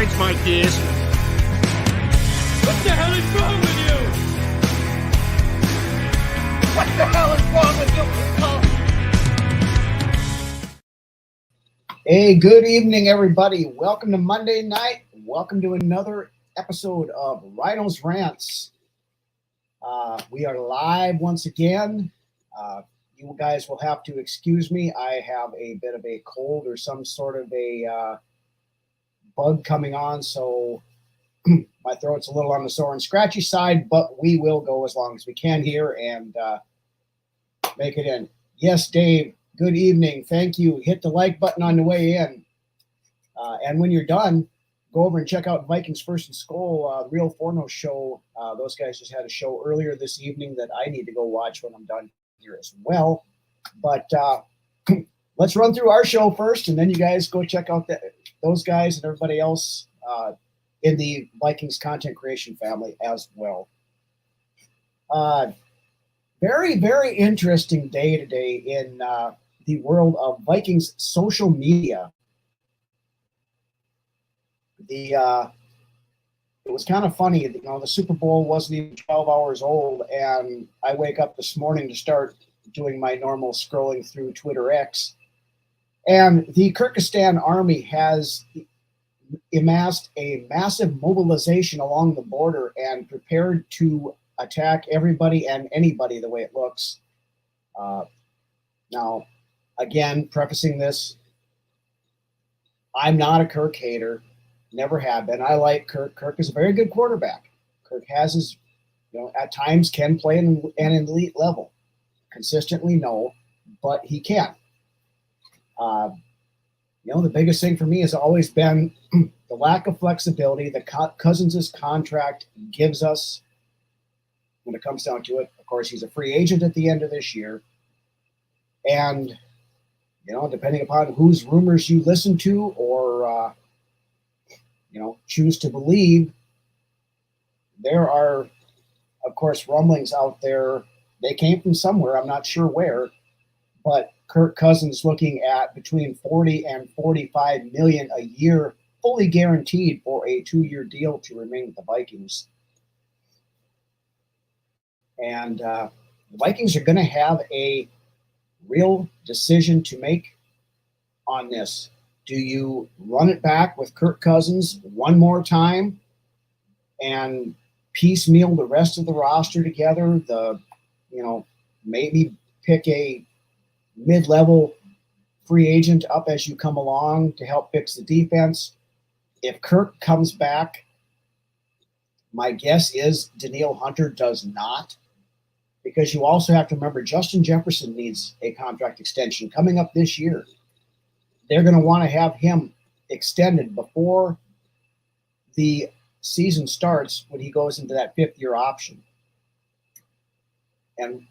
grinds my gears. What the hell is wrong with you? What the hell is wrong with you? Hey, good evening, everybody. Welcome to Monday night. Welcome to another episode of Ryno's Rants. We are live once again. You guys will have to excuse me. I have a bit of a cold or some sort of a bug coming on, so my throat's a little on the sore and scratchy side, but we will go as long as we can here and make it in. Yes, Dave, good evening. Thank you. Hit the like button on the way in. And when you're done, go over and check out Vikings First and Skol, the Real Forno show. Those guys just had a show earlier this evening that I need to go watch when I'm done here as well. But let's run through our show first, and then you guys go check out those guys and everybody else in the Vikings content creation family as well. Very, very interesting day today in the world of Vikings social media. It was kind of funny, the Super Bowl wasn't even 12 hours old, and I wake up this morning to start doing my normal scrolling through Twitter X, and the Kyrgyzstan army has amassed a massive mobilization along the border and prepared to attack everybody and anybody the way it looks. Now, again, prefacing this, I'm not a Kirk hater. Never have been. I like Kirk. Kirk is a very good quarterback. Kirk has his, at times can play an elite level. Consistently, no, but he can. The biggest thing for me has always been the lack of flexibility that Cousins' contract gives us when it comes down to it. Of course, he's a free agent at the end of this year. And, depending upon whose rumors you listen to or, choose to believe, there are, of course, rumblings out there. They came from somewhere, I'm not sure where, but Kirk Cousins looking at between 40 and 45 million a year, fully guaranteed for a 2-year deal to remain with the Vikings. And the Vikings are going to have a real decision to make on this. Do you run it back with Kirk Cousins one more time and piecemeal the rest of the roster together? Maybe pick a mid-level free agent up as you come along to help fix the defense. If Kirk comes back, my guess is Danielle Hunter does not, because you also have to remember Justin Jefferson needs a contract extension coming up this year. They're going to want to have him extended before the season starts when he goes into that 5th-year option. And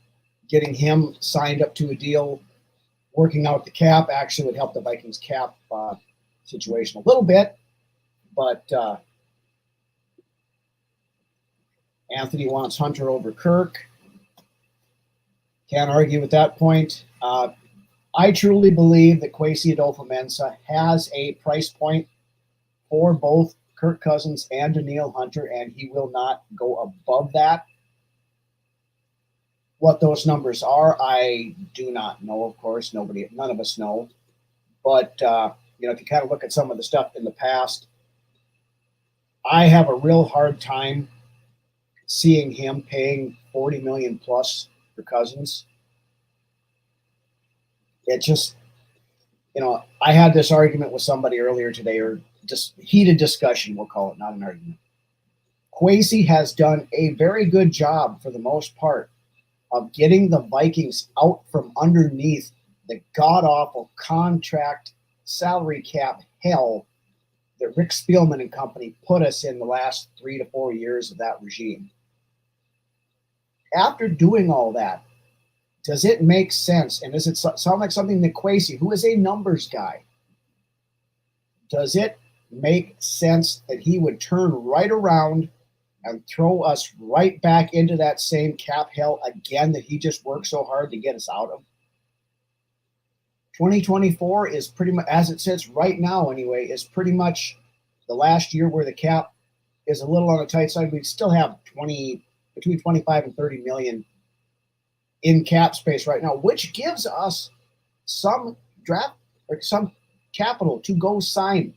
getting him signed up to a deal, working out the cap, actually would help the Vikings cap situation a little bit. But Anthony wants Hunter over Kirk. Can't argue with that point. I truly believe that Kwesi and has a price point for both Kirk Cousins and Danielle Hunter, and he will not go above that. What those numbers are, I do not know, of course. None of us know. But, if you kind of look at some of the stuff in the past, I have a real hard time seeing him paying $40 million plus for Cousins. It just, I had this argument with somebody earlier today, or just heated discussion, we'll call it, not an argument. Kwesi has done a very good job, for the most part, of getting the Vikings out from underneath the god-awful contract salary cap hell that Rick Spielman and company put us in the last 3 to 4 years of that regime. After doing all that, does it make sense? And does it sound like something that Kwesi, who is a numbers guy, does it make sense that he would turn right around and throw us right back into that same cap hell again that he just worked so hard to get us out of? 2024 is pretty much, as it sits right now anyway, is pretty much the the last year where the cap is a little on the tight side, we'd still have between 25 and 30 million in cap space right now, which gives us some draft or some capital to go sign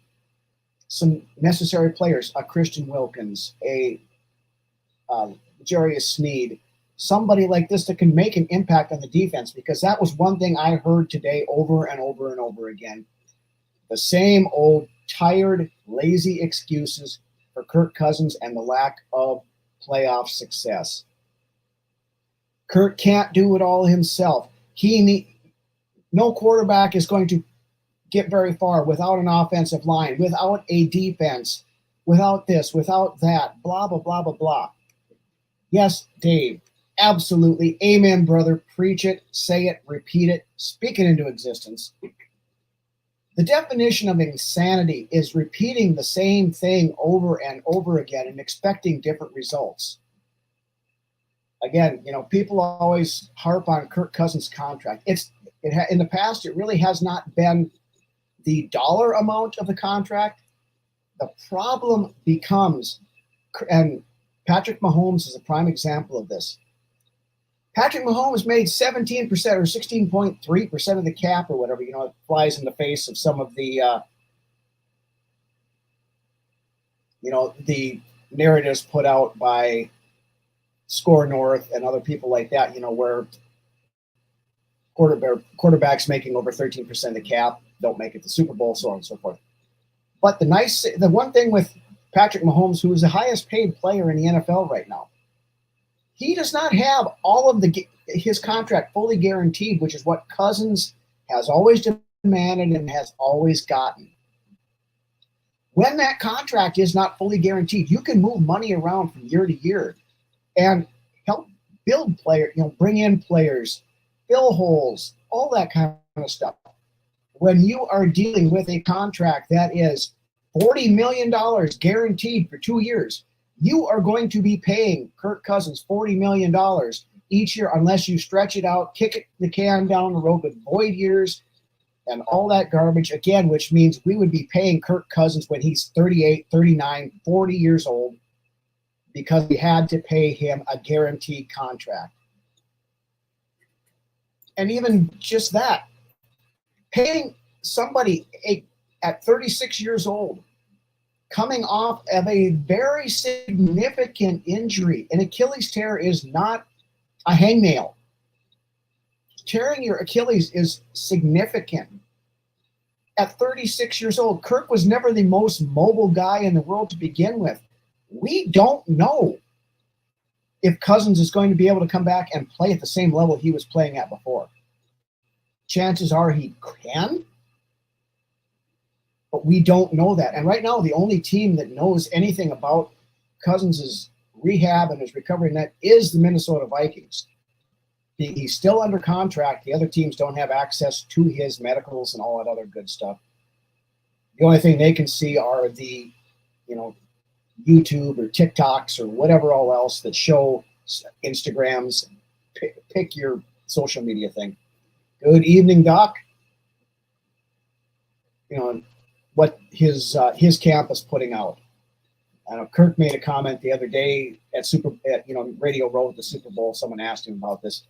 some necessary players, a Christian Wilkins, a Jarius Sneed, somebody like this that can make an impact on the defense, because that was one thing I heard today over and over and over again. The same old tired, lazy excuses for Kirk Cousins and the lack of playoff success. Kirk can't do it all himself. No quarterback is going to get very far without an offensive line, without a defense, without this, without that, blah, blah, blah, blah, blah. Yes, Dave, absolutely. Amen, brother. Preach it, say it, repeat it, speak it into existence. The definition of insanity is repeating the same thing over and over again and expecting different results. Again, people always harp on Kirk Cousins' contract. In the past, it really has not been the dollar amount of the contract. The problem becomes, and Patrick Mahomes is a prime example of this. Patrick Mahomes made 17% or 16.3% of the cap or whatever. It flies in the face of some of the, the narratives put out by Score North and other people like that, where quarterbacks making over 13% of the cap don't make it to Super Bowl, so on and so forth. But the one thing with Patrick Mahomes, who is the highest paid player in the NFL right now, he does not have all of his contract fully guaranteed, which is what Cousins has always demanded and has always gotten. When that contract is not fully guaranteed, you can move money around from year to year and help build players, bring in players, fill holes, all that kind of stuff. When you are dealing with a contract that is $40 million guaranteed for 2 years, you are going to be paying Kirk Cousins $40 million each year unless you stretch it out, kick the can down the road with void years and all that garbage, again, which means we would be paying Kirk Cousins when he's 38, 39, 40 years old because we had to pay him a guaranteed contract. And even just that, paying somebody at 36 years old, coming off of a very significant injury. An Achilles tear is not a hangnail. Tearing your Achilles is significant. At 36 years old, Kirk was never the most mobile guy in the world to begin with. We don't know if Cousins is going to be able to come back and play at the same level he was playing at before. Chances are he can, but we don't know that. And right now, the only team that knows anything about Cousins' rehab and his recovery net is the Minnesota Vikings. He's still under contract. The other teams don't have access to his medicals and all that other good stuff. The only thing they can see are the, YouTube or TikToks or whatever all else that show Instagrams. Pick your social media thing. Good evening, Doc. What his camp is putting out. I know Kirk made a comment the other day at Radio Row at the Super Bowl. Someone asked him about this.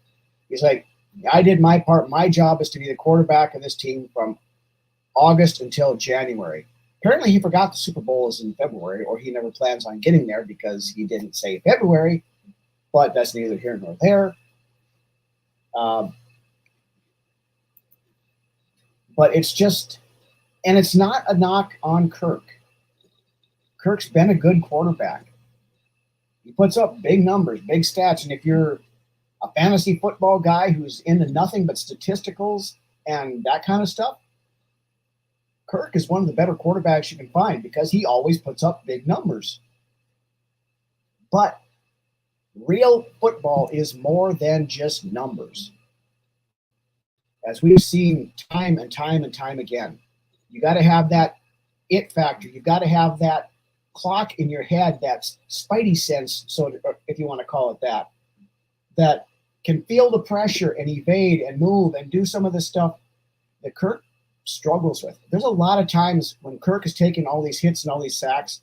He's like, I did my part. My job is to be the quarterback of this team from August until January. Apparently he forgot the Super Bowl is in February, or he never plans on getting there because he didn't say February, but that's neither here nor there. But it's just, and it's not a knock on Kirk. Kirk's been a good quarterback. He puts up big numbers, big stats, and if you're a fantasy football guy who's into nothing but statisticals and that kind of stuff, Kirk is one of the better quarterbacks you can find because he always puts up big numbers. But real football is more than just numbers. As we've seen time and time and time again, you got to have that it factor. You got to have that clock in your head, that spidey sense, so if you want to call it that, that can feel the pressure and evade and move and do some of the stuff that Kirk struggles with. There's a lot of times when Kirk is taking all these hits and all these sacks,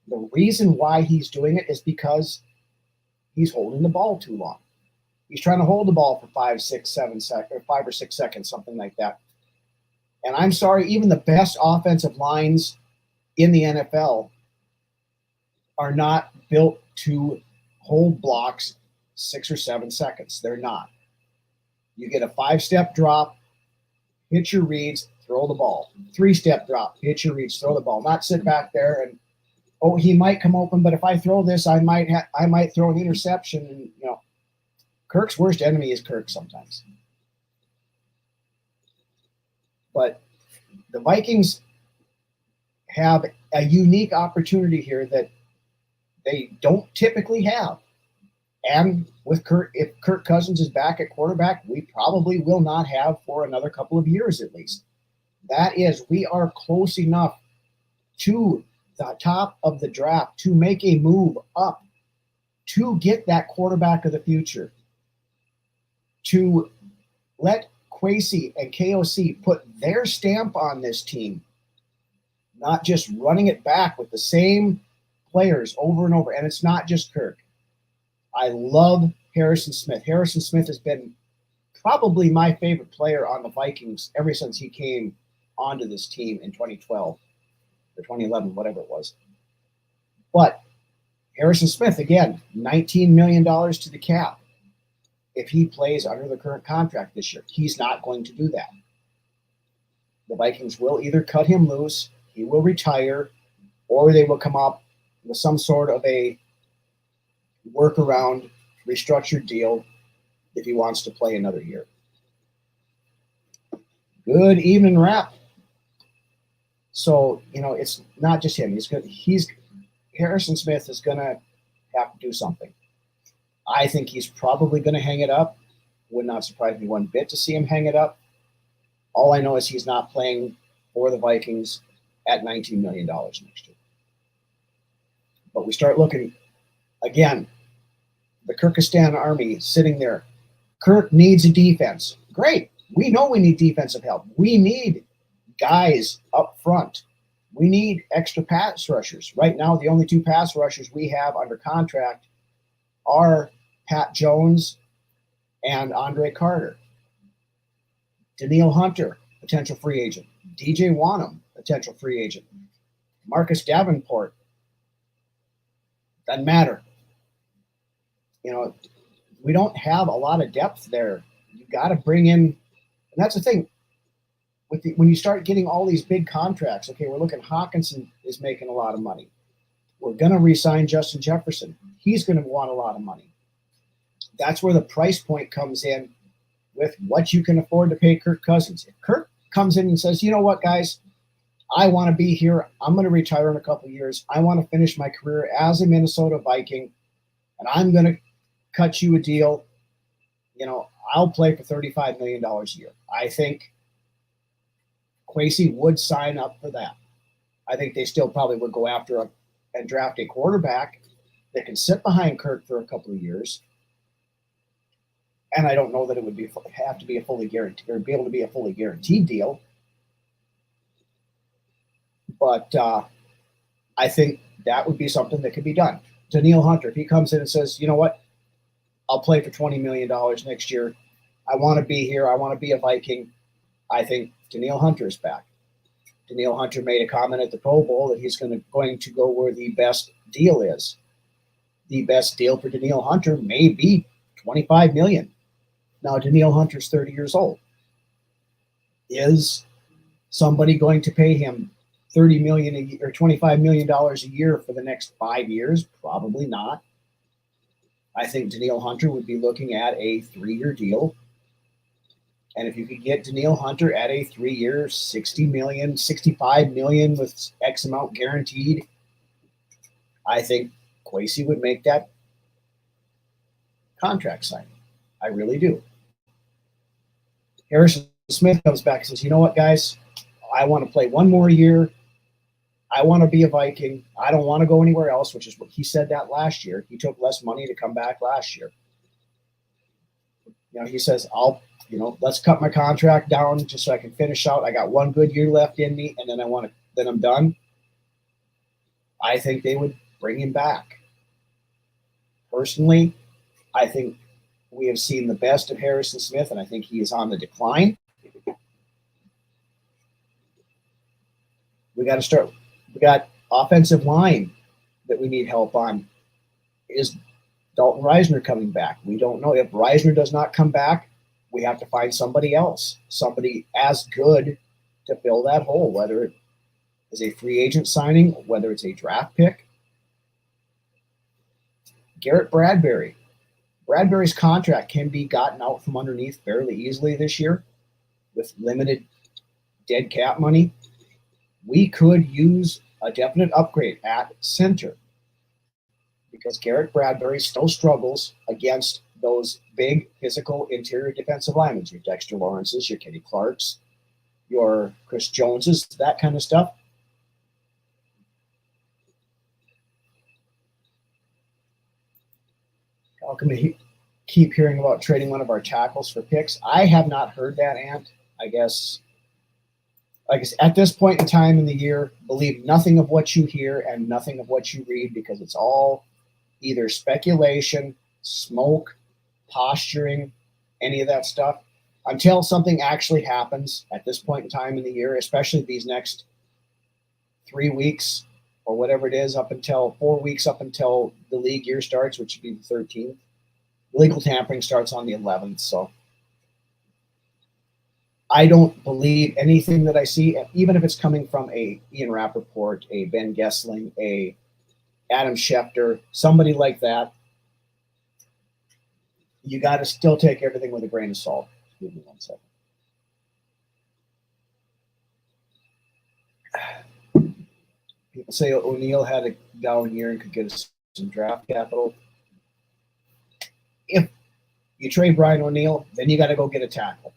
the reason why he's doing it is because he's holding the ball too long. He's trying to hold the ball for 5, 6, 7 seconds, or 5 or 6 seconds, something like that. And I'm sorry, even the best offensive lines in the NFL are not built to hold blocks 6 or 7 seconds. They're not. You get a 5-step drop, hit your reads, throw the ball. 3-step drop, hit your reads, throw the ball. Not sit back there and, oh, he might come open, but if I throw this, I might throw an interception. And Kirk's worst enemy is Kirk sometimes. But the Vikings have a unique opportunity here that they don't typically have. And with Kirk, if Kirk Cousins is back at quarterback, we probably will not have for another couple of years at least. That is, we are close enough to the top of the draft to make a move up to get that quarterback of the future, to let Kwesi and KOC put their stamp on this team, not just running it back with the same players over and over. And it's not just Kirk. I love Harrison Smith. Harrison Smith has been probably my favorite player on the Vikings ever since he came onto this team in 2012 or 2011, whatever it was. But Harrison Smith, again, $19 million to the cap. If he plays under the current contract this year, he's not going to do that. The Vikings will either cut him loose, he will retire, or they will come up with some sort of a workaround, restructured deal if he wants to play another year. Good evening, Rap. So, it's not just him. Harrison Smith is going to have to do something. I think he's probably going to hang it up. Would not surprise me one bit to see him hang it up. All I know is he's not playing for the Vikings at $19 million next year. But we start looking, again, the Kyrgyzstan army sitting there. Kirk needs a defense. Great. We know we need defensive help. We need guys up front. We need extra pass rushers. Right now, the only 2 pass rushers we have under contract are Pat Jones and Andre Carter. Daniil Hunter, potential free agent. DJ Wanham, potential free agent. Marcus Davenport. Doesn't matter. We don't have a lot of depth there. You got to bring in, and that's the thing. When you start getting all these big contracts, okay, we're looking, Hawkinson is making a lot of money. We're going to re-sign Justin Jefferson. He's going to want a lot of money. That's where the price point comes in with what you can afford to pay Kirk Cousins. If Kirk comes in and says, you know what, guys, I want to be here. I'm going to retire in a couple of years. I want to finish my career as a Minnesota Viking, and I'm going to cut you a deal. I'll play for $35 million a year. I think Kwesi would sign up for that. I think they still probably would go after and draft a quarterback that can sit behind Kirk for a couple of years. And I don't know that it would have to be a fully guaranteed or be able to be a fully guaranteed deal. But I think that would be something that could be done. Daniil Hunter, if he comes in and says, you know what, I'll play for $20 million next year. I want to be here. I want to be a Viking. I think Daniil Hunter is back. Daniil Hunter made a comment at the Pro Bowl that he's going to go where the best deal is. The best deal for Daniil Hunter may be $25 million. Now, Daniil Hunter's 30 years old. Is somebody going to pay him $30 million a year or $25 million a year for the next 5 years? Probably not. I think Daniil Hunter would be looking at a 3-year deal. And if you could get Daniil Hunter at a 3-year, $60 million, $65 million with X amount guaranteed, I think Kwesi would make that contract signing. I really do. Harrison Smith comes back and says, you know what, guys? I want to play one more year. I want to be a Viking. I don't want to go anywhere else, which is what he said that last year. He took less money to come back last year. He says, let's cut my contract down just so I can finish out. I got one good year left in me, and then I'm done. I think they would bring him back. Personally, I think we have seen the best of Harrison Smith, and I think he is on the decline. We got offensive line that we need help on. Is Dalton Reisner coming back? We don't know. If Reisner does not come back, we have to find somebody else, somebody as good to fill that hole, whether it is a free agent signing, whether it's a draft pick. Garrett Bradbury. Bradbury's contract can be gotten out from underneath fairly easily this year with limited dead cap money. We could use a definite upgrade at center because Garrett Bradbury still struggles against those big physical interior defensive linemen, your Dexter Lawrences, your Kenny Clarks, your Chris Joneses, that kind of stuff. How come we keep hearing about trading one of our tackles for picks? I have not heard that, Ant. I guess, like I said, at this point in time in the year, believe nothing of what you hear and nothing of what you read because it's all either speculation, smoke, posturing, any of that stuff. Until something actually happens at this point in time in the year, especially these next 3 weeks or whatever it is, 4 weeks up until the league year starts, which would be the 13th. Legal tampering starts on the 11th, so I don't believe anything that I see, even if it's coming from a Ian Rappaport, a Ben Gessling, a Adam Schefter, somebody like that. You got to still take everything with a grain of salt. Give me 1 second. People say O'Neill had a down year and could get us some draft capital. If you trade Brian O'Neill, then you got to go get a tackle.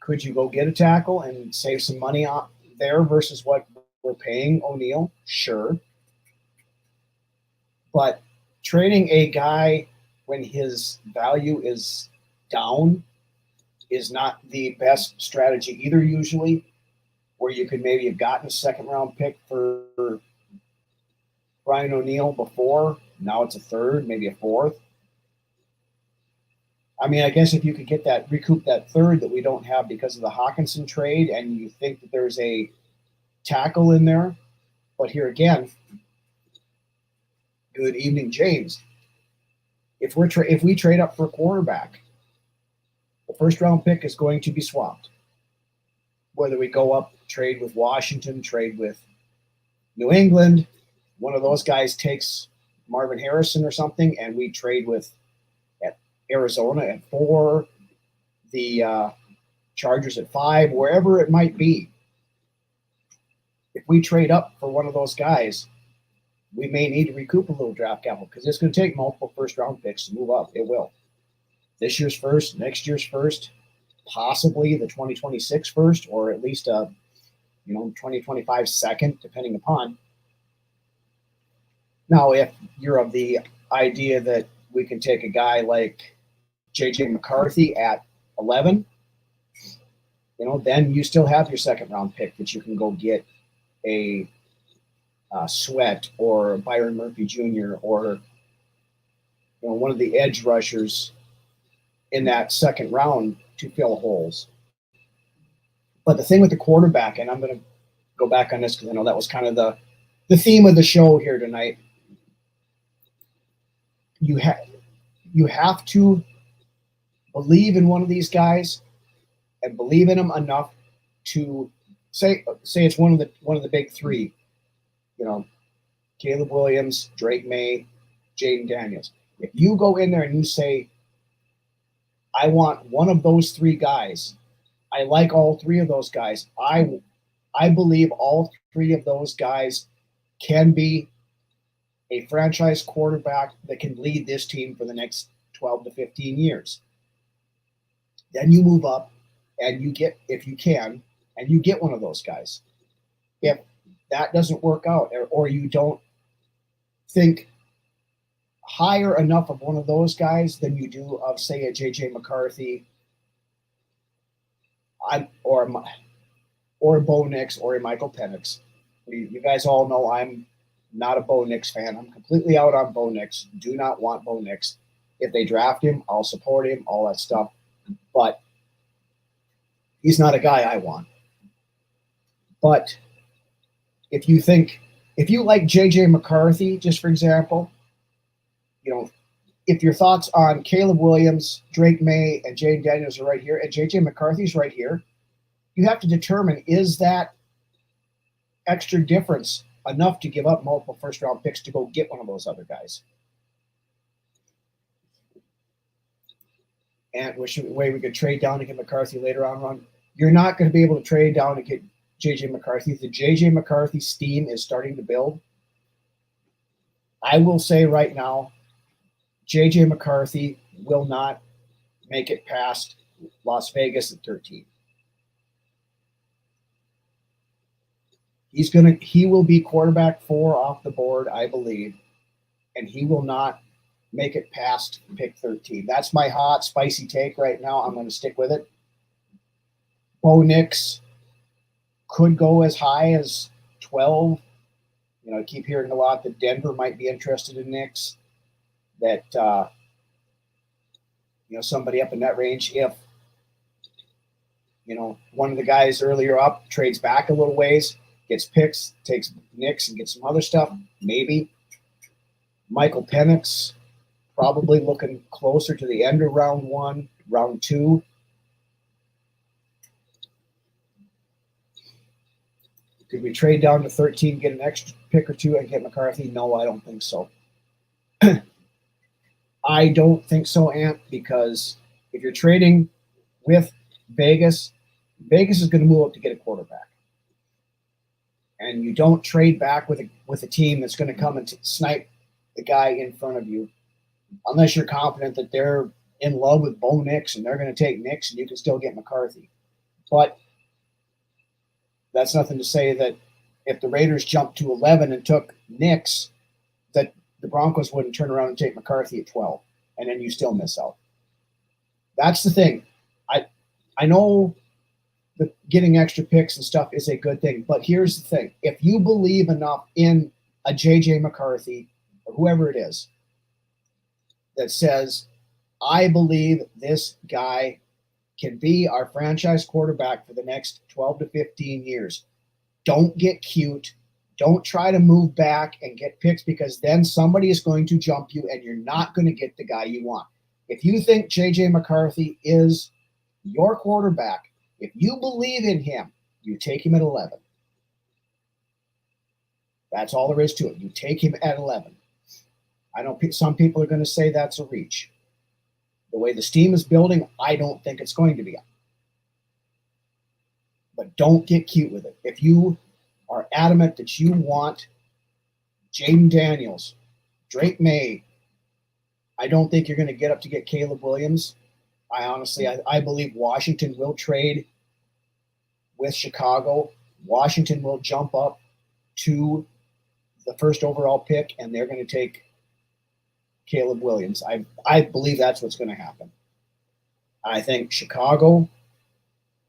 Could you go get a tackle and save some money on there versus what we're paying O'Neill? Sure. But trading a guy when his value is down is not the best strategy either, usually, where you could maybe have gotten a second-round pick for Brian O'Neill before. Now it's a third, maybe a fourth. I mean, I guess if you could recoup that third that we don't have because of the Hawkinson trade, and you think that there's a tackle in there. But here again, good evening, James. If we trade up for a quarterback, the first round pick is going to be swapped. Whether we go up, trade with Washington, trade with New England, one of those guys takes Marvin Harrison or something, and we trade with Arizona at 4, the Chargers at 5, wherever it might be. If we trade up for one of those guys, we may need to recoup a little draft capital because it's going to take multiple first-round picks to move up. It will. This year's first, next year's first, possibly the 2026 first, or at least a 2025 second, depending upon. Now, if you're of the idea that we can take a guy like J.J. McCarthy at 11, then you still have your second-round pick that you can go get a Sweat or Byron Murphy Jr. or one of the edge rushers in that second round to fill holes. But the thing with the quarterback, and I'm going to go back on this because I know that was kind of the theme of the show here tonight. You have to believe in one of these guys and believe in them enough to say it's one of the big three. Caleb Williams, Drake May, Jaden Daniels. If you go in there and you say, I want one of those three guys, I like all three of those guys, I believe all three of those guys can be a franchise quarterback that can lead this team for the next 12 to 15 years. Then you move up and you get, if you can, and you get one of those guys. If that doesn't work out, or you don't think higher enough of one of those guys than you do of, say, a J.J. McCarthy or Bo Nix or a Michael Penix. You guys all know I'm not a Bo Nix fan. I'm completely out on Bo Nix. Do not want Bo Nix. If they draft him, I'll support him, all that stuff. But he's not a guy I want. But if you like J.J. McCarthy, just for example, if your thoughts on Caleb Williams, Drake May, and Jaden Daniels are right here, and J.J. McCarthy's right here, you have to determine, is that extra difference enough to give up multiple first-round picks to go get one of those other guys? And which way we could trade down to get McCarthy later on run. You're not going to be able to trade down to get J.J. McCarthy. The J.J. McCarthy steam is starting to build. I will say right now, J.J. McCarthy will not make it past Las Vegas at 13. He will be quarterback 4 off the board, I believe, and he will not make it past pick 13. That's my hot, spicy take right now. I'm going to stick with it. Bo Nix could go as high as 12. I keep hearing a lot that Denver might be interested in Nix. That somebody up in that range, if one of the guys earlier up trades back a little ways, gets picks, takes Nix and gets some other stuff, maybe. Michael Penix, probably looking closer to the end of round 1, round 2. Could we trade down to 13, get an extra pick or 2, and get McCarthy? No, I don't think so. I don't think so, Ant, because if you're trading with Vegas, Vegas is going to move up to get a quarterback. And you don't trade back with a team that's going to come and snipe the guy in front of you unless you're confident that they're in love with Bo Nix and they're going to take Nix and you can still get McCarthy. But that's nothing to say that if the Raiders jumped to 11 and took Nix, that the Broncos wouldn't turn around and take McCarthy at 12, and then you still miss out. That's the thing. I know that getting extra picks and stuff is a good thing, but here's the thing. If you believe enough in a J.J. McCarthy or whoever it is that says, I believe this guy can be our franchise quarterback for the next 12 to 15 years, don't get cute. Don't try to move back and get picks, because then somebody is going to jump you and you're not going to get the guy you want. If you think J.J. McCarthy is your quarterback, if you believe in him, you take him at 11. That's all there is to it. You take him at 11. I know some people are going to say that's a reach. The way the steam is building, I don't think it's going to be. But don't get cute with it. If you are adamant that you want Jaden Daniels, Drake May, I don't think you're going to get up to get Caleb Williams. I believe Washington will trade with Chicago. Washington will jump up to the first overall pick, and they're going to take Caleb Williams. I believe that's what's going to happen. I think Chicago,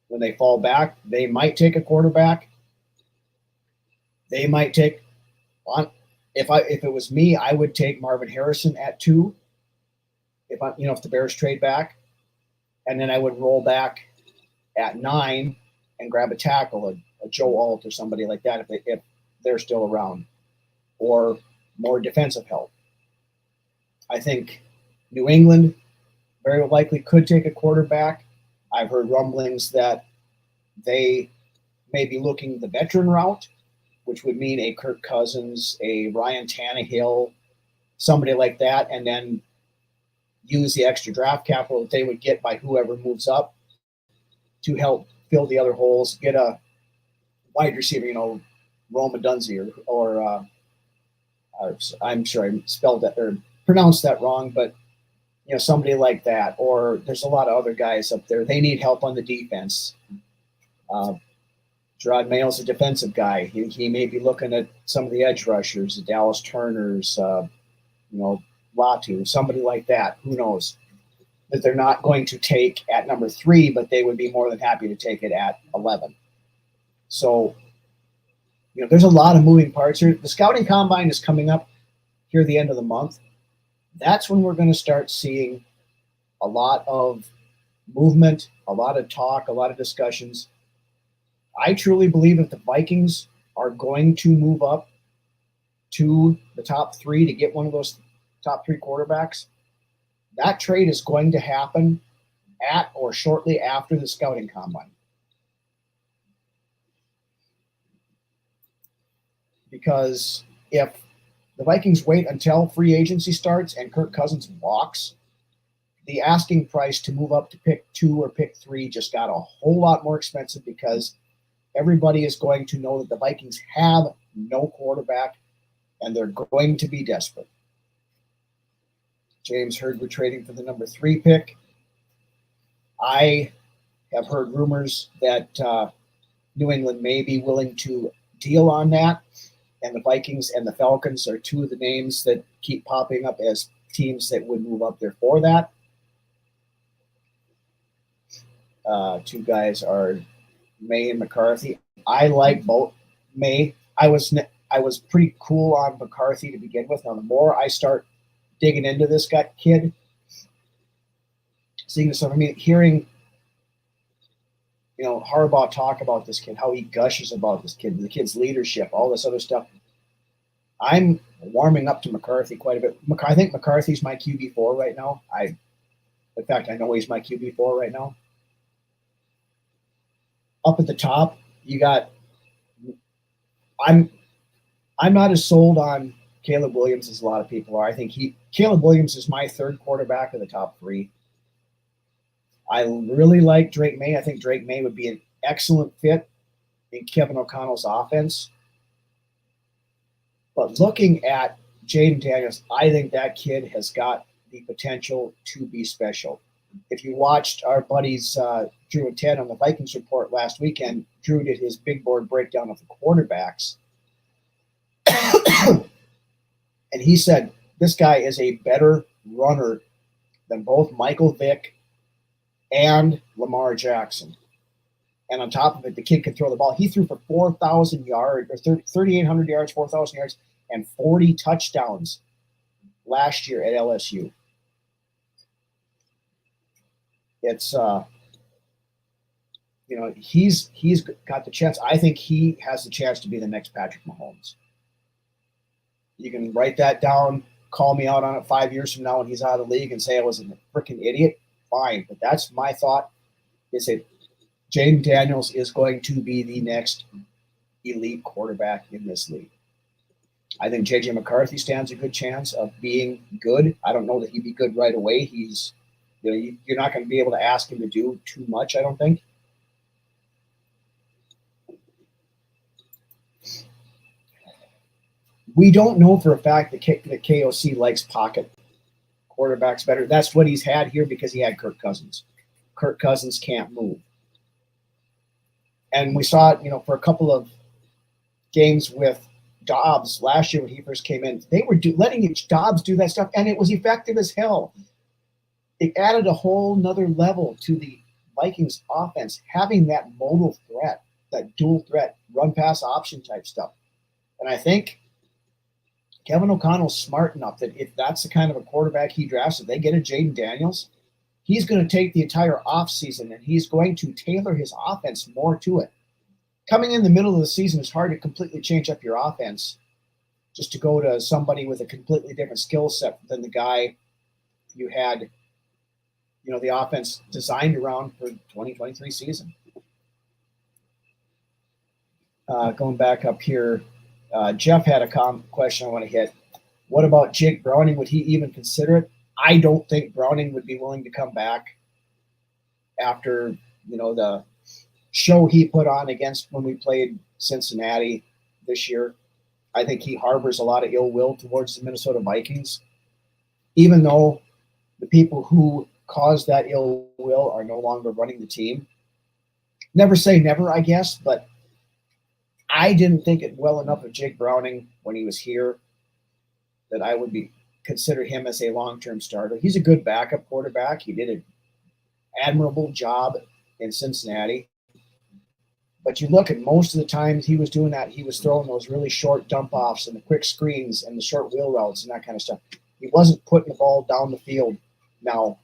when they fall back, they might take a quarterback. They might take on. If it was me, I would take Marvin Harrison at 2. If the Bears trade back, and then I would roll back at 9 and grab a tackle, a Joe Alt or somebody like that if they're still around, or more defensive help. I think New England very likely could take a quarterback. I've heard rumblings that they may be looking the veteran route, which would mean a Kirk Cousins, a Ryan Tannehill, somebody like that, and then use the extra draft capital that they would get by whoever moves up to help fill the other holes, get a wide receiver, Roma Dunze or I'm sure I spelled that or pronounced that wrong, but somebody like that. Or there's a lot of other guys up there. They need help on the defense. Gerard Mayo's a defensive guy. He may be looking at some of the edge rushers, the Dallas Turners, Latu, somebody like that. Who knows? that they're not going to take at number 3, but they would be more than happy to take it at 11. So, there's a lot of moving parts here. The scouting combine is coming up here at the end of the month. That's when we're going to start seeing a lot of movement, a lot of talk, a lot of discussions. I truly believe if the Vikings are going to move up to the top 3 to get one of those top 3 quarterbacks, that trade is going to happen at or shortly after the scouting combine. Because if the Vikings wait until free agency starts and Kirk Cousins walks, the asking price to move up to pick 2 or pick 3 just got a whole lot more expensive because everybody is going to know that the Vikings have no quarterback and they're going to be desperate. James heard we're trading for the number 3 pick. I have heard rumors that New England may be willing to deal on that, and the Vikings and the Falcons are 2 of the names that keep popping up as teams that would move up there for that. 2 guys are May and McCarthy. I like both. May, I was pretty cool on McCarthy to begin with. Now, the more I start digging into this kid, seeing this, hearing Harbaugh talk about this kid, how he gushes about this kid, the kid's leadership, all this other stuff. I'm warming up to McCarthy quite a bit. I think McCarthy's my QB4 right now. In fact, I know he's my QB4 right now. Up at the top, you got. I'm not as sold on Caleb Williams as a lot of people are. I think Caleb Williams is my 3rd quarterback of the top 3. I really like Drake May. I think Drake May would be an excellent fit in Kevin O'Connell's offense. But looking at Jaden Daniels, I think that kid has got the potential to be special. If you watched our buddies Drew and Ted on the Vikings Report last weekend, Drew did his big board breakdown of the quarterbacks. And he said this guy is a better runner than both Michael Vick and Lamar Jackson. And on top of it, the kid can throw the ball. He threw for 4,000 yards, or 3,800 yards, 4,000 yards, and 40 touchdowns last year at LSU. It's he's got the chance. I think he has the chance to be the next Patrick Mahomes. You can write that down, call me out on it 5 years from now when he's out of the league and say I was a freaking idiot. Fine, but that's my thought. Is that Jaden Daniels is going to be the next elite quarterback in this league. I think J.J. McCarthy stands a good chance of being good. I don't know that he'd be good right away. You're not going to be able to ask him to do too much, I don't think. We don't know for a fact that KOC likes pocket quarterbacks better. That's what he's had here because he had Kirk Cousins. Kirk Cousins can't move. And we saw it, for a couple of games with Dobbs last year when he first came in. They were letting Dobbs do that stuff, and it was effective as hell. It added a whole nother level to the Vikings offense, having that mobile threat, that dual threat, run-pass option type stuff. And I think Kevin O'Connell's smart enough that if that's the kind of a quarterback he drafts, if they get a Jaden Daniels, he's going to take the entire offseason and he's going to tailor his offense more to it. Coming in the middle of the season, it's hard to completely change up your offense just to go to somebody with a completely different skill set than the guy you had, the offense designed around for 2023 season. Going back up here, Jeff had a question I want to hit. What about Jake Browning? Would he even consider it? I don't think Browning would be willing to come back after, the show he put on against when we played Cincinnati this year. I think he harbors a lot of ill will towards the Minnesota Vikings, even though the people who caused that ill will are no longer running the team. Never say never, I guess, but I didn't think it well enough of Jake Browning when he was here that I would be consider him as a long-term starter. He's a good backup quarterback. He did an admirable job in Cincinnati. But you look at most of the times he was doing that, he was throwing those really short dump-offs and the quick screens and the short wheel routes and that kind of stuff. He wasn't putting the ball down the field. Now,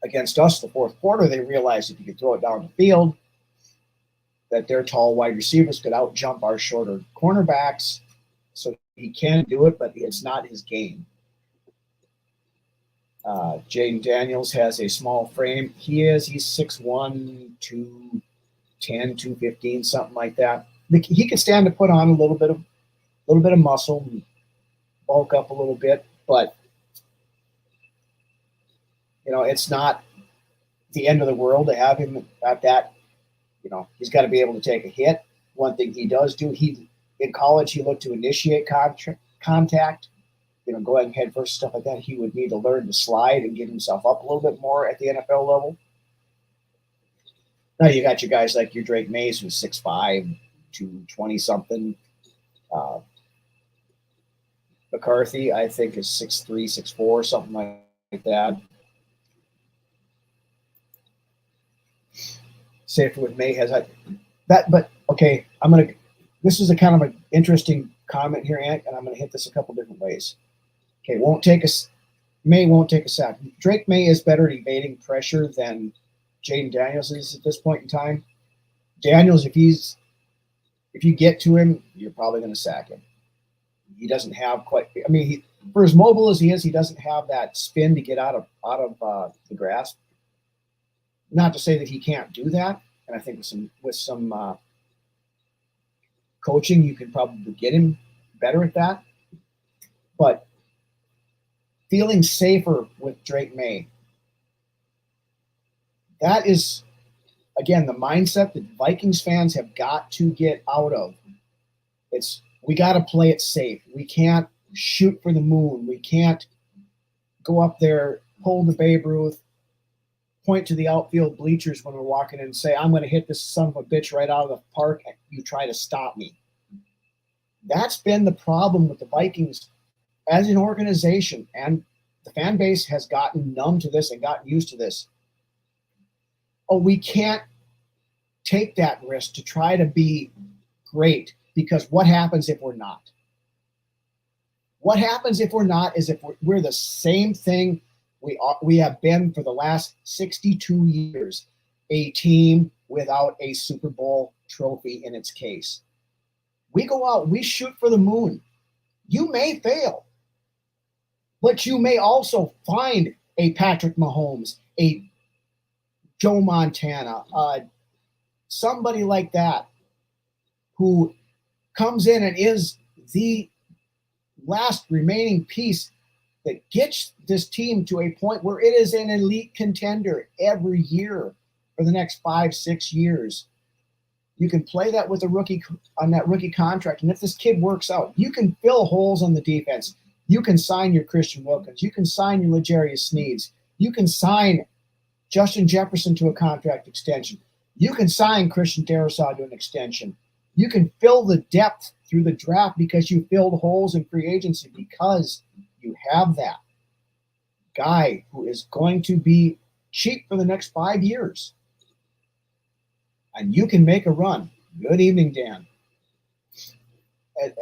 against us, the fourth quarter, they realized if you could throw it down the field, that their tall wide receivers could out-jump our shorter cornerbacks. So he can do it, but it's not his game. Jaden Daniels has a small frame. He's 6'1", 210, 215, something like that. He can stand to put on a little bit of muscle, and bulk up a little bit, but it's not the end of the world to have him at that. He's got to be able to take a hit. One thing he does do, in college he looked to initiate contact, go ahead and head first, stuff like that. He would need to learn to slide and get himself up a little bit more at the NFL level. Now you got your guys like your Drake Mays, who's 6'5", 220-something. McCarthy, I think, is 6'3", 6'4", something like that. Safer with May has that, but okay, this is a kind of an interesting comment here, Ant, and I'm going to hit this a couple different ways. Okay, May won't take a sack. Drake May is better at evading pressure than Jaden Daniels is at this point in time. Daniels, if you get to him, you're probably going to sack him. He doesn't have for as mobile as he is, he doesn't have that spin to get out of the grasp. Not to say that he can't do that, and I think with some coaching, you can probably get him better at that. But feeling safer with Drake May, that is, again, the mindset that Vikings fans have got to get out of. We got to play it safe. We can't shoot for the moon. We can't go up there, pull the Babe Ruth, point to the outfield bleachers when we're walking in and say, I'm going to hit this son of a bitch right out of the park and you try to stop me. That's been the problem with the Vikings as an organization, and the fan base has gotten numb to this and gotten used to this. Oh, we can't take that risk to try to be great, because what happens if we're not? What happens if we're not is if we're the same thing we have been for the last 62 years, a team without a Super Bowl trophy in its case. We go out, we shoot for the moon. You may fail, but you may also find a Patrick Mahomes, a Joe Montana, somebody like that who comes in and is the last remaining piece that gets this team to a point where it is an elite contender every year for the next 5-6 years. You can play that with a rookie on that rookie contract. And if this kid works out, you can fill holes on the defense. You can sign your Christian Wilkins. You can sign your L'Jarius Sneeds. You can sign Justin Jefferson to a contract extension. You can sign Christian Darrisaw to an extension. You can fill the depth through the draft because you filled holes in free agency, because you have that guy who is going to be cheap for the next 5 years. And you can make a run. Good evening, Dan.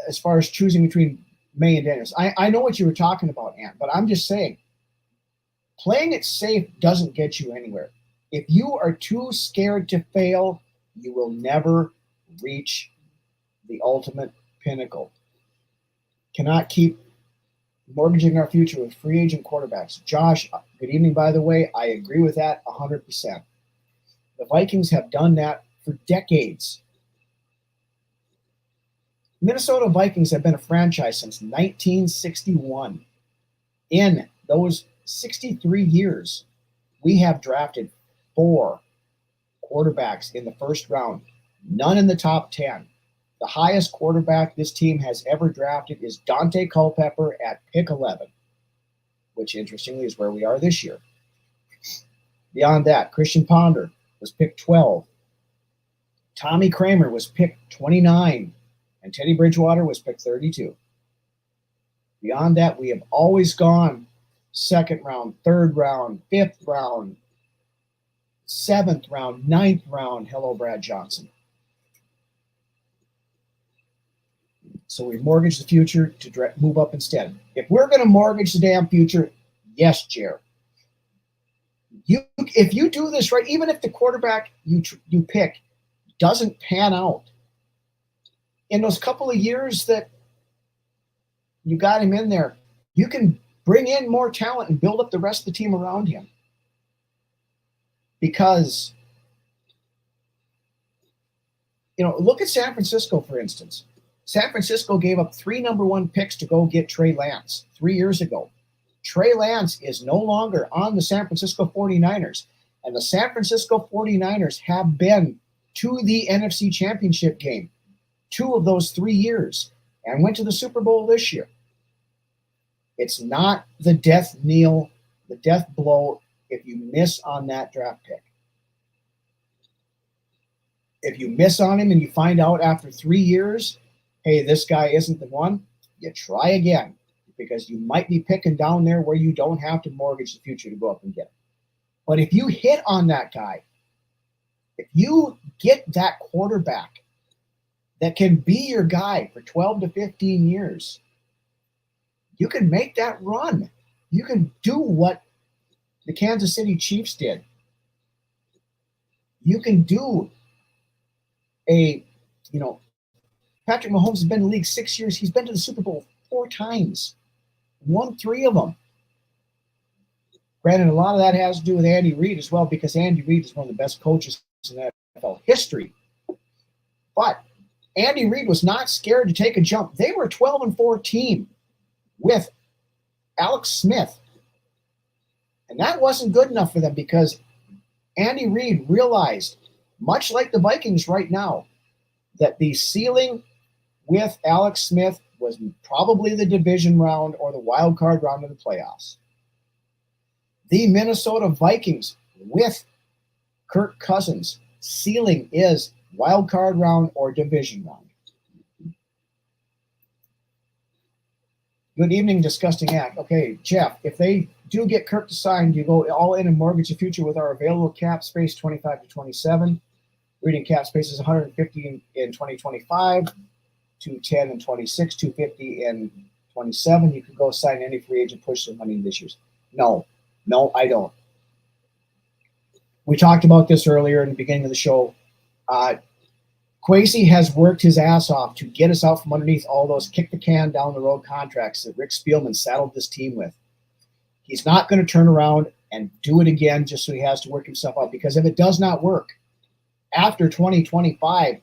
As far as choosing between May and Daniels, I know what you were talking about, Ant, but I'm just saying, playing it safe doesn't get you anywhere. If you are too scared to fail, you will never reach the ultimate pinnacle. Cannot keep mortgaging our future with free agent quarterbacks. Josh, good evening, by the way. I agree with that 100%. The Vikings have done that for decades. Minnesota Vikings have been a franchise since 1961. In those 63 years, we have drafted 4 quarterbacks in the first round, none in the top 10. The highest quarterback this team has ever drafted is Dante Culpepper at pick 11, which interestingly is where we are this year. Beyond that, Christian Ponder was picked 12. Tommy Kramer was picked 29, and Teddy Bridgewater was picked 32. Beyond that, we have always gone second round, third round, fifth round, seventh round, ninth round. Hello, Brad Johnson. So we mortgage the future to move up instead. If we're going to mortgage the damn future, yes, Jer. If you do this right, even if the quarterback you pick doesn't pan out, in those couple of years that you got him in there, you can bring in more talent and build up the rest of the team around him. Because, look at San Francisco, for instance. San Francisco gave up 3 number 1 picks to go get Trey Lance 3 years ago. Trey Lance is no longer on the San Francisco 49ers. And the San Francisco 49ers have been to the NFC Championship game 2 of those 3 years and went to the Super Bowl this year. It's not the death blow if you miss on that draft pick. If you miss on him and you find out after 3 years, hey, this guy isn't the one, you try again, because you might be picking down there where you don't have to mortgage the future to go up and get him. But if you hit on that guy, if you get that quarterback that can be your guy for 12 to 15 years, you can make that run. You can do what the Kansas City Chiefs did. You can do Patrick Mahomes has been in the league 6 years. He's been to the Super Bowl 4 times, won 3 of them. Granted, a lot of that has to do with Andy Reid as well, because Andy Reid is one of the best coaches in NFL history. But Andy Reid was not scared to take a jump. They were a 12-4 team with Alex Smith. And that wasn't good enough for them, because Andy Reid realized, much like the Vikings right now, that the ceiling with Alex Smith was probably the division round or the wild card round of the playoffs. The Minnesota Vikings with Kirk Cousins, ceiling is wild card round or division round. Good evening, Disgusting Act. Okay, Jeff, if they do get Kirk to sign, do you go all in and mortgage the future with our available cap space, 25 to 27? Reading cap space is 150 in 2025, 210 in 26, 250 in 27. You could go sign any free agent, push some money in this year's. No, I don't. We talked about this earlier in the beginning of the show. Kwesi has worked his ass off to get us out from underneath all those kick the can down the road contracts that Rick Spielman saddled this team with. He's not going to turn around and do it again just so he has to work himself out, because if it does not work, after 2025,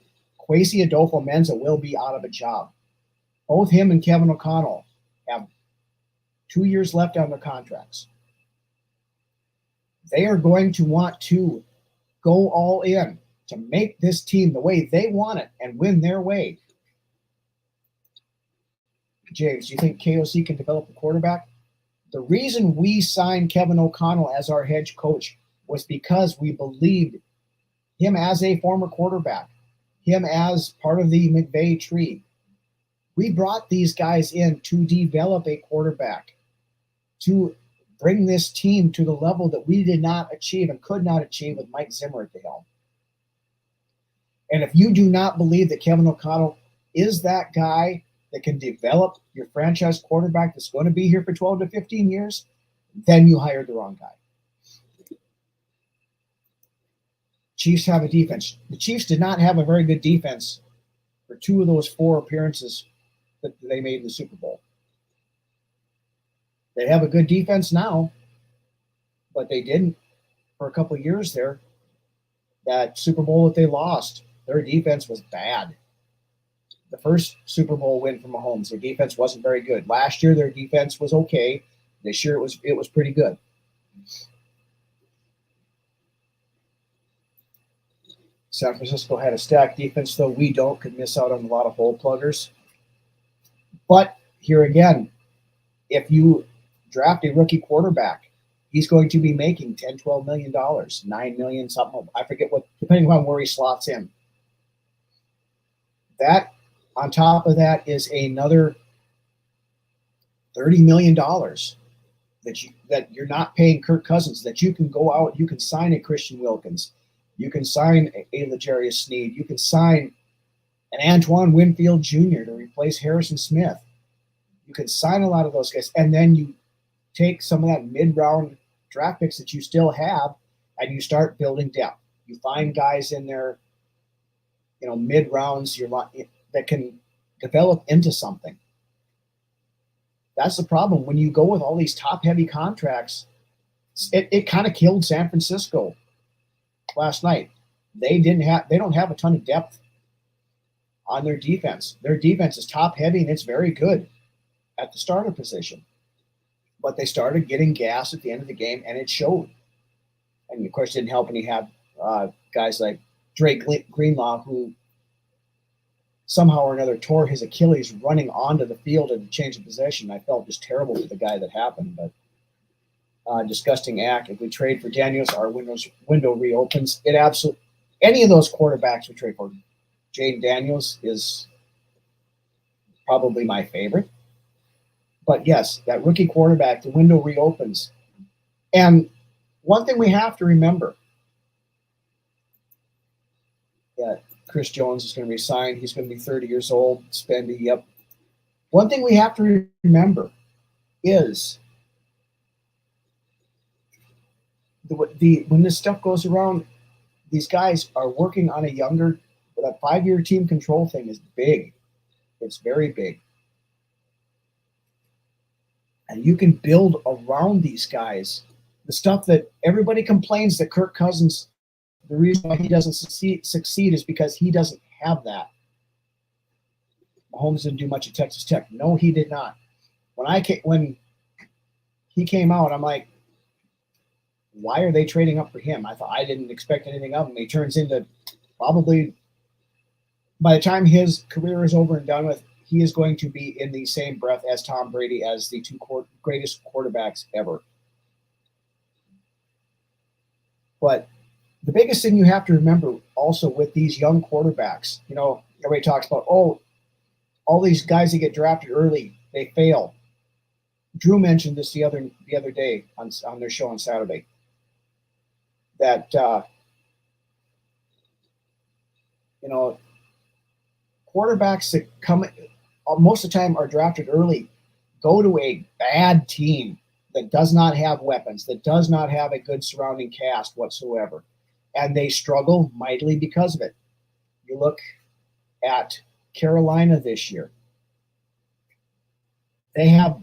Kwesi Adolfo-Mensa will be out of a job. Both him and Kevin O'Connell have 2 years left on their contracts. They are going to want to go all in to make this team the way they want it and win their way. James, do you think KOC can develop a quarterback? The reason we signed Kevin O'Connell as our head coach was because we believed him as a former quarterback, him as part of the McVay tree. We brought these guys in to develop a quarterback, to bring this team to the level that we did not achieve and could not achieve with Mike Zimmer at the helm. And if you do not believe that Kevin O'Connell is that guy that can develop your franchise quarterback that's going to be here for 12 to 15 years, then you hired the wrong guy. Chiefs have a defense. The Chiefs did not have a very good defense for 2 of those 4 appearances that they made in the Super Bowl. They have a good defense now, but they didn't for a couple of years there. That Super Bowl that they lost, their defense was bad. The first Super Bowl win for Mahomes, their defense wasn't very good. Last year, their defense was okay. This year, it was pretty good. San Francisco had a stacked defense, though we could miss out on a lot of hole pluggers. But here again, if you draft a rookie quarterback, he's going to be making $10, $12 million, $9 million, something. I forget what, depending on where he slots in. That, on top of that, is another $30 million that you're not paying Kirk Cousins, that you can go out, you can sign a Christian Wilkins, you can sign a L'Jarius Sneed, you can sign an Antoine Winfield Jr. to replace Harrison Smith. You can sign a lot of those guys, and then you take some of that mid-round draft picks that you still have, and you start building depth. You find guys in there, mid-rounds that can develop into something. That's the problem. When you go with all these top-heavy contracts, it kind of killed San Francisco last night. They don't have a ton of depth on their defense. Their defense is top-heavy, and it's very good at the starter position. But they started getting gas at the end of the game, and it showed. And, of course, it didn't help when you have guys like Drake Greenlaw, who somehow or another tore his Achilles running onto the field at the change of possession. I felt just terrible for the guy that happened, but disgusting act. If we trade for Daniels, our window reopens. Any of those quarterbacks we trade for, Jayden Daniels is probably my favorite. But yes, that rookie quarterback, the window reopens. And one thing we have to remember, that Chris Jones is going to resign. He's going to be 30 years old, spendy, yep. One thing we have to remember is when this stuff goes around, these guys are working on that 5-year team control thing is big. It's very big. And you can build around these guys. The stuff that everybody complains that Kirk Cousins, the reason why he doesn't succeed is because he doesn't have that. Mahomes didn't do much at Texas Tech. No, he did not. When he came out, I'm like, why are they trading up for him? I didn't expect anything of him. He turns into probably, by the time his career is over and done with, he is going to be in the same breath as Tom Brady as the two greatest quarterbacks ever. But the biggest thing you have to remember also with these young quarterbacks, everybody talks about, all these guys that get drafted early, they fail. Drew mentioned this the other day on their show on Saturday, that quarterbacks that come most of the time are drafted early go to a bad team that does not have weapons, that does not have a good surrounding cast whatsoever, and they struggle mightily because of it. You look at Carolina this year. They have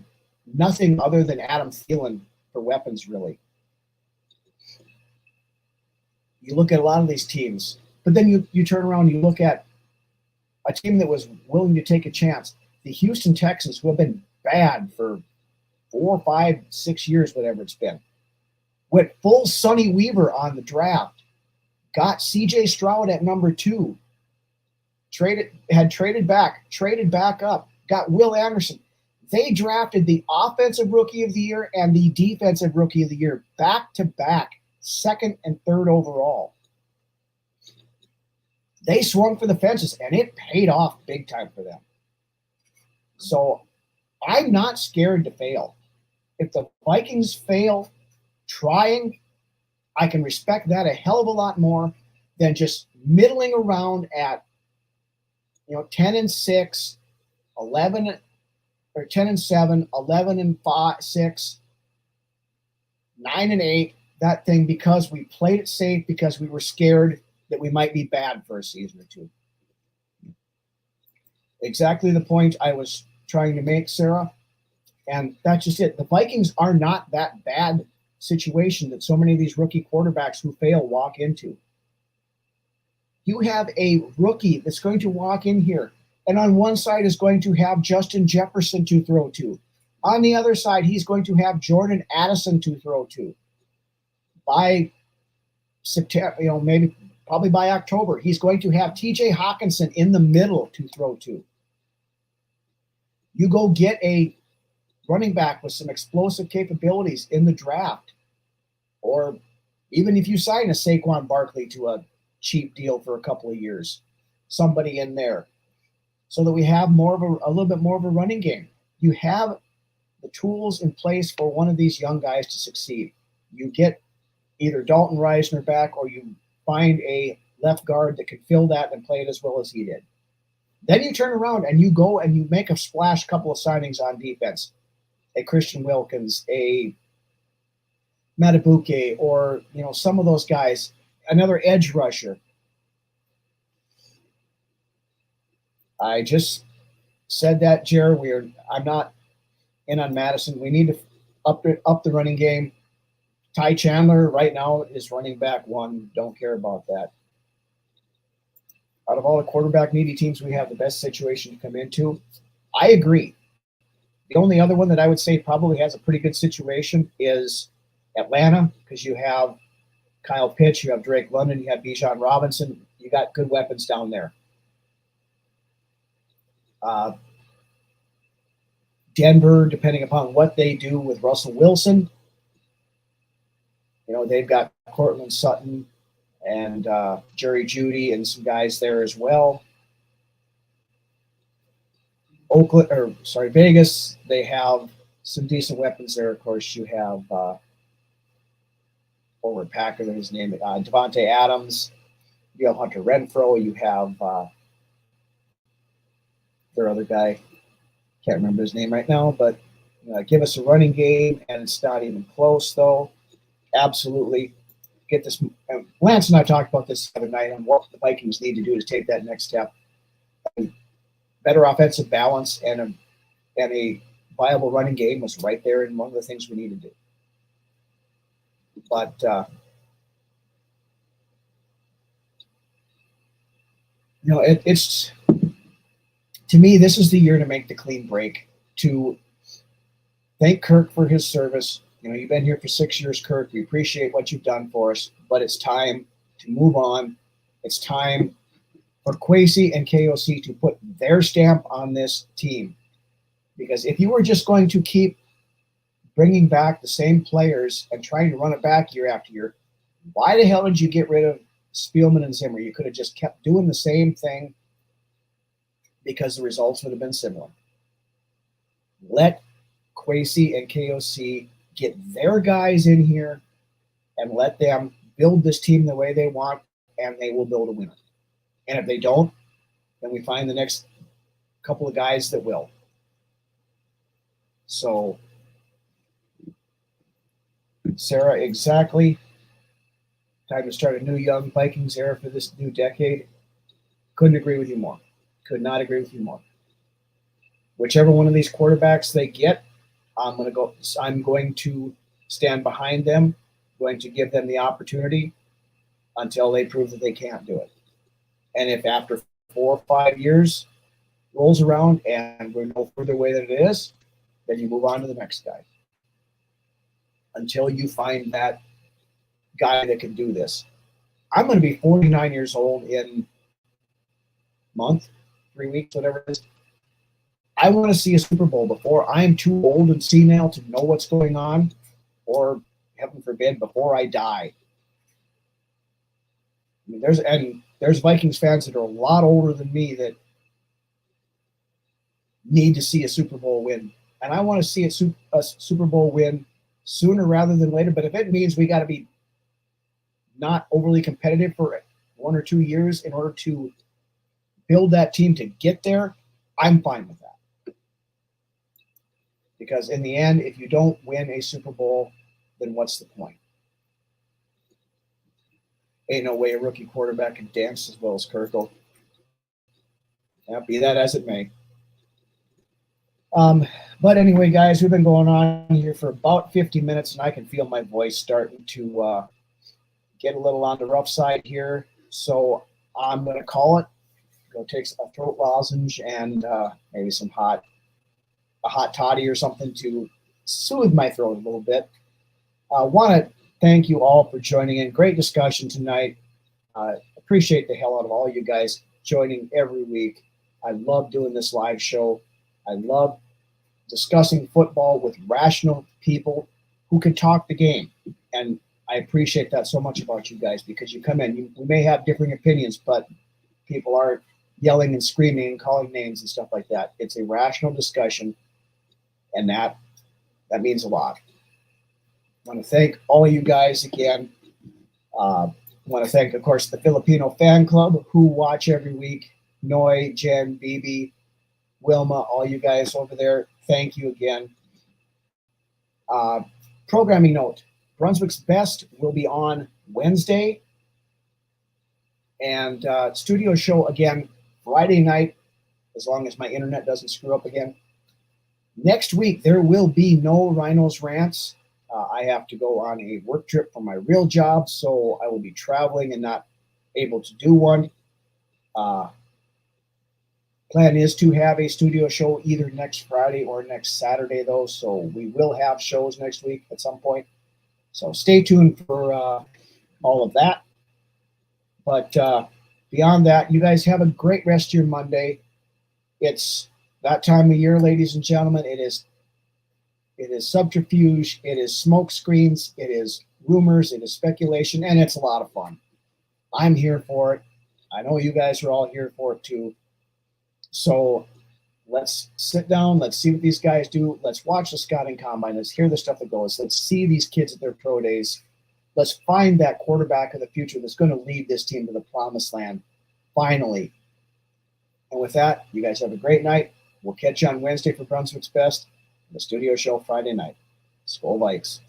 nothing other than Adam Thielen for weapons, really. You look at a lot of these teams, but then you turn around and you look at a team that was willing to take a chance. The Houston Texans, who have been bad for 4, 5, 6 years, whatever it's been, went full Sonny Weaver on the draft, got C.J. Stroud at number 2, traded back up, got Will Anderson. They drafted the offensive rookie of the year and the defensive rookie of the year back to back, 2nd and 3rd overall. They swung for the fences, and it paid off big time for them. So I'm not scared to fail. If the Vikings fail trying, I can respect that a hell of a lot more than just middling around at 10-6, 11 or 10-7, 11-6, 9-8, that thing, because we played it safe, because we were scared that we might be bad for a season or two. Exactly the point I was trying to make, Sarah. And that's just it. The Vikings are not that bad situation that so many of these rookie quarterbacks who fail walk into. You have a rookie that's going to walk in here, and on one side is going to have Justin Jefferson to throw to. On the other side, he's going to have Jordan Addison to throw to. By September, probably by October, he's going to have TJ Hawkinson in the middle to throw to. You go get a running back with some explosive capabilities in the draft, or even if you sign a Saquon Barkley to a cheap deal for a couple of years, somebody in there, so that we have a little bit more of a running game. You have the tools in place for one of these young guys to succeed. You get either Dalton Reisner back, or you find a left guard that can fill that and play it as well as he did. Then you turn around and you go and you make a splash couple of signings on defense. A Christian Wilkins, a Matabuke, or some of those guys, another edge rusher. I just said that, Jared. I'm not in on Madison. We need to up the running game. Ty Chandler right now is running back one. Don't care about that. Out of all the quarterback needy teams we have, the best situation to come into. I agree. The only other one that I would say probably has a pretty good situation is Atlanta, because you have Kyle Pitts, you have Drake London, you have Bijan Robinson. You got good weapons down there. Denver, depending upon what they do with Russell Wilson, they've got Cortland Sutton and Jerry Jeudy and some guys there as well. Vegas, they have some decent weapons there. Of course, you have over Packer, his name, Devontae Adams. You have Hunter Renfrow. You have their other guy. Can't remember his name right now, but give us a running game, and it's not even close, though. Absolutely. Get this. Lance and I talked about this the other night on what the Vikings need to do to take that next step. Better offensive balance and a viable running game was right there, and one of the things we need to do. But it's to me, this is the year to make the clean break, to thank Kirk for his service. You've been here for 6 years, Kirk. We appreciate what you've done for us, but it's time to move on. It's time for Kwesi and KOC to put their stamp on this team. Because if you were just going to keep bringing back the same players and trying to run it back year after year, why the hell did you get rid of Spielman and Zimmer? You could have just kept doing the same thing, because the results would have been similar. Let Kwesi and KOC get their guys in here and let them build this team the way they want, and they will build a winner. And if they don't, then we find the next couple of guys that will. So, Sarah, exactly. Time to start a new young Vikings era for this new decade. Couldn't agree with you more. Could not agree with you more. Whichever one of these quarterbacks they get, I'm going to stand behind them, going to give them the opportunity until they prove that they can't do it. And if after 4 or 5 years rolls around and we're no further away than it is, then you move on to the next guy. Until you find that guy that can do this. I'm going to be 49 years old in a month, 3 weeks, whatever it is. I want to see a Super Bowl before I'm too old and senile to know what's going on, or heaven forbid, before I die. I mean, there's Vikings fans that are a lot older than me that need to see a Super Bowl win, and I want to see a Super Bowl win sooner rather than later. But if it means we got to be not overly competitive for 1 or 2 years in order to build that team to get there, I'm fine with that. Because in the end, if you don't win a Super Bowl, then what's the point? Ain't no way a rookie quarterback can dance as well as Kirkle. Yeah, be that as it may. But anyway, guys, we've been going on here for about 50 minutes, and I can feel my voice starting to get a little on the rough side here. So I'm going to call it. Go take a throat lozenge and maybe a hot toddy or something to soothe my throat a little bit. I want to thank you all for joining in. Great discussion tonight. Appreciate the hell out of all you guys joining every week. I love doing this live show. I love discussing football with rational people who can talk the game. And I appreciate that so much about you guys, because you come in, we may have differing opinions, but people aren't yelling and screaming and calling names and stuff like that. It's a rational discussion, and that That means a lot. I want to thank all of you guys again. I want to thank, of course, the Filipino fan club who watch every week. Noi, Jen, Bibi, Wilma, all you guys over there. Thank you again. Programming note, Brunswick's Best will be on Wednesday. And studio show again Friday night, as long as my internet doesn't screw up again. Next week, there will be no Ryno's Rants. I have to go on a work trip for my real job, so I will be traveling and not able to do one. Plan is to have a studio show either next Friday or next Saturday, though, so we will have shows next week at some point. So stay tuned for all of that. But beyond that, you guys have a great rest of your Monday. It's that time of year, ladies and gentlemen. It is subterfuge. It is smoke screens. It is rumors. It is speculation, and it's a lot of fun. I'm here for it. I know you guys are all here for it too. So let's sit down. Let's see what these guys do. Let's watch the scouting combine. Let's hear the stuff that goes. Let's see these kids at their pro days. Let's find that quarterback of the future that's going to lead this team to the promised land, finally. And with that, you guys have a great night. We'll catch you on Wednesday for Brunswick's Best, the studio show Friday night. Skol Vikes.